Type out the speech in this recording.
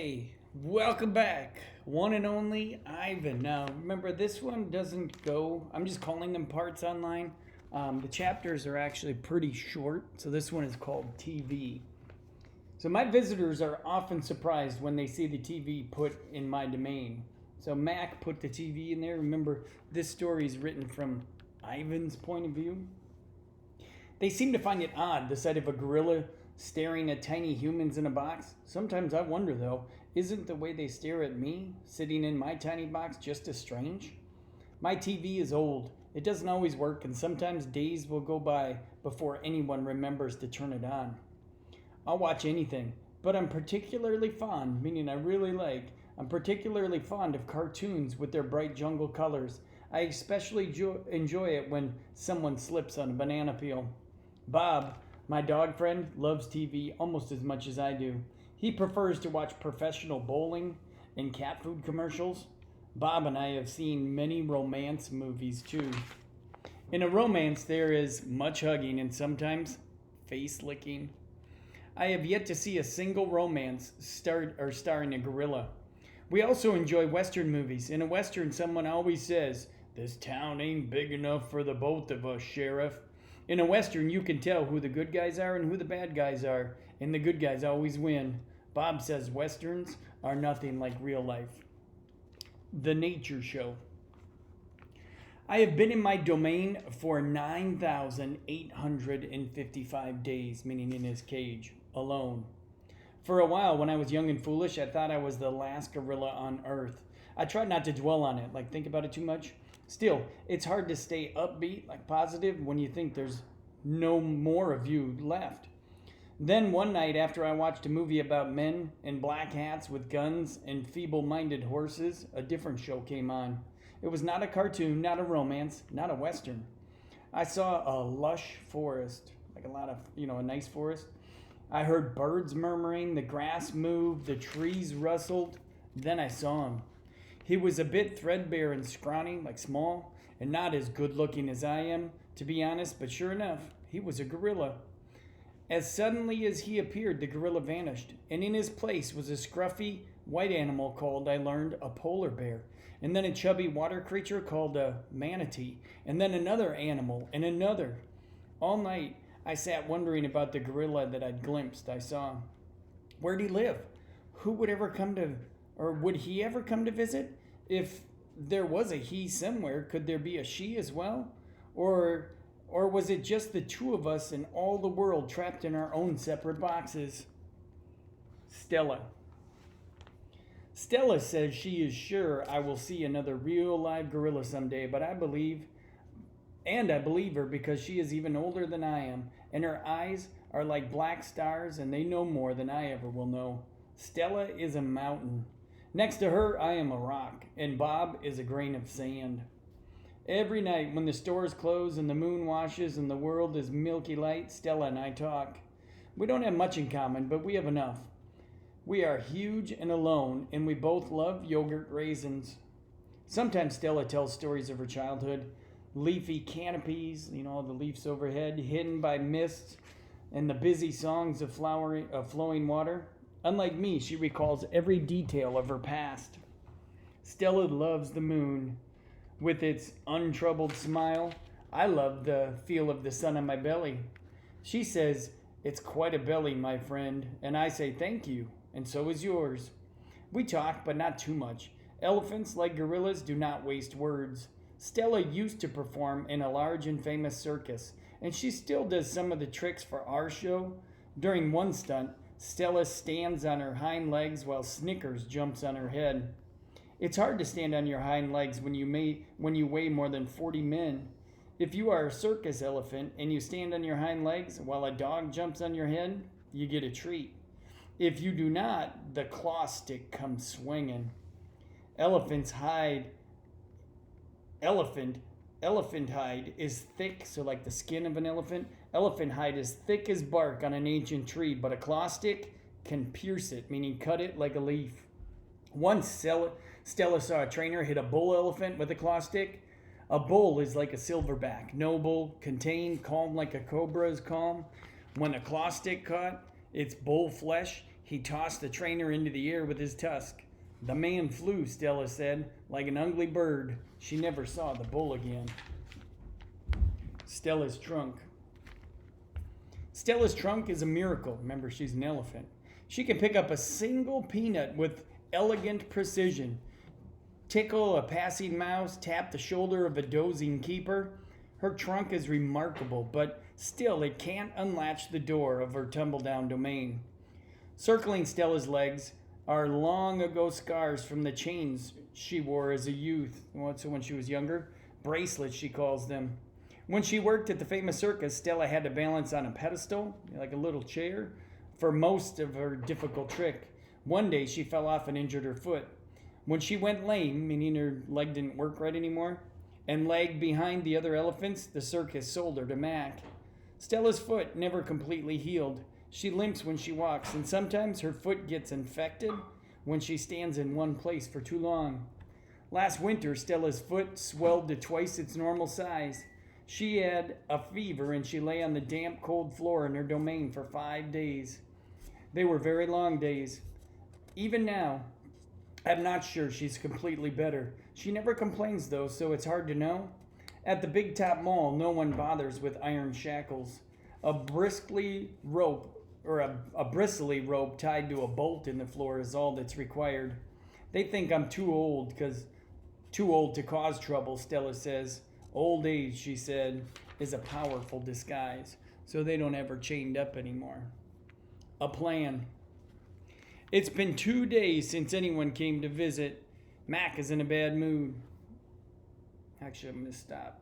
Hey, welcome back. One and only Ivan. Now, remember, this one doesn't go, I'm just calling them parts online. The chapters are actually pretty short, so this one is called TV. So, my visitors are often surprised when they see the TV put in my domain. So, Mac put the TV in there. Remember, this story is written from Ivan's point of view. They seem to find it odd, the sight of a gorilla staring at tiny humans in a box. Sometimes I wonder, though, isn't the way they stare at me, sitting in my tiny box, just as strange? My TV is old. It doesn't always work, and sometimes days will go by before anyone remembers to turn it on. I'll watch anything, but I'm particularly fond, meaning I'm particularly fond of cartoons with their bright jungle colors. I especially enjoy it when someone slips on a banana peel. Bob, my dog friend, loves TV almost as much as I do. He prefers to watch professional bowling and cat food commercials. Bob and I have seen many romance movies too. In a romance, there is much hugging and sometimes face licking. I have yet to see a single romance starring a gorilla. We also enjoy Western movies. In a Western, someone always says, "This town ain't big enough for the both of us, Sheriff." In a Western, you can tell who the good guys are and who the bad guys are, and the good guys always win. Bob says Westerns are nothing like real life. The Nature Show. I have been in my domain for 9,855 days, meaning in his cage, alone. For a while, when I was young and foolish, I thought I was the last gorilla on Earth. I tried not to dwell on it, think about it too much. Still, it's hard to stay upbeat, positive, when you think there's no more of you left. Then one night, after I watched a movie about men in black hats with guns and feeble-minded horses, a different show came on. It was not a cartoon, not a romance, not a Western. I saw a lush forest, a nice forest. I heard birds murmuring, the grass moved, the trees rustled. Then I saw him. He was a bit threadbare and scrawny, small, and not as good looking as I am, to be honest, but sure enough, he was a gorilla. As suddenly as he appeared, the gorilla vanished, and in his place was a scruffy white animal called, I learned, a polar bear, and then a chubby water creature called a manatee, and then another animal, and another. All night, I sat wondering about the gorilla that I'd glimpsed. I saw. Where'd he live? Who would ever come to, or would he ever come to visit? If there was a he somewhere, could there be a she as well? Or was it just the two of us and all the world trapped in our own separate boxes? Stella. Stella says she is sure I will see another real live gorilla someday, but I believe her because she is even older than I am, and her eyes are like black stars, and they know more than I ever will know. Stella is a mountain. Next to her, I am a rock, and Bob is a grain of sand. Every night when the stores close and the moon washes and the world is milky light, Stella and I talk. We don't have much in common, but we have enough. We are huge and alone, and we both love yogurt raisins. Sometimes Stella tells stories of her childhood. Leafy canopies, the leaves overhead, hidden by mists, and the busy songs of flowing water. Unlike me, she recalls every detail of her past. Stella loves the moon. With its untroubled smile, I love the feel of the sun on my belly. She says, "It's quite a belly, my friend," and I say, "Thank you," and so is yours. We talk, but not too much. Elephants, like gorillas, do not waste words. Stella used to perform in a large and famous circus, and she still does some of the tricks for our show. During one stunt, Stella stands on her hind legs while Snickers jumps on her head. It's hard to stand on your hind legs when you weigh more than 40 men. If you are a circus elephant and you stand on your hind legs while a dog jumps on your head, you get a treat. If you do not, the claw stick comes swinging. Elephant hide is thick, so like the skin of an elephant. Elephant hide is thick as bark on an ancient tree, but a claw stick can pierce it, meaning cut it like a leaf. Once Stella saw a trainer hit a bull elephant with a claw stick. A bull is like a silverback, noble, contained, calm like a cobra is calm. When a claw stick caught its bull flesh, He tossed the trainer into the air with his tusk. The man flew, Stella said, like an ugly bird. She never saw the bull again. Stella's trunk. Stella's trunk is a miracle. Remember, she's an elephant. She can pick up a single peanut with elegant precision, tickle a passing mouse, tap the shoulder of a dozing keeper. Her trunk is remarkable, but still it can't unlatch the door of her tumble-down domain. Circling Stella's legs are long ago scars from the chains she wore as a youth. So when she was younger, bracelets she calls them. When she worked at the famous circus, Stella had to balance on a pedestal, like a little chair, for most of her difficult trick. One day she fell off and injured her foot. When she went lame, meaning her leg didn't work right anymore, and lagged behind the other elephants, the circus sold her to Mac. Stella's foot never completely healed. She limps when she walks, and sometimes her foot gets infected when she stands in one place for too long. Last winter, Stella's foot swelled to twice its normal size. She had a fever, and she lay on the damp, cold floor in her domain for 5 days. They were very long days. Even now, I'm not sure she's completely better. She never complains, though, so it's hard to know. At the Big Top Mall, no one bothers with iron shackles. A bristly rope tied to a bolt in the floor is all that's required. They think I'm too old to cause trouble, Stella says. Old age, she said, is a powerful disguise, so they don't have her chained up anymore. A plan. It's been 2 days since anyone came to visit. Mac is in a bad mood. Actually, I'm going to stop.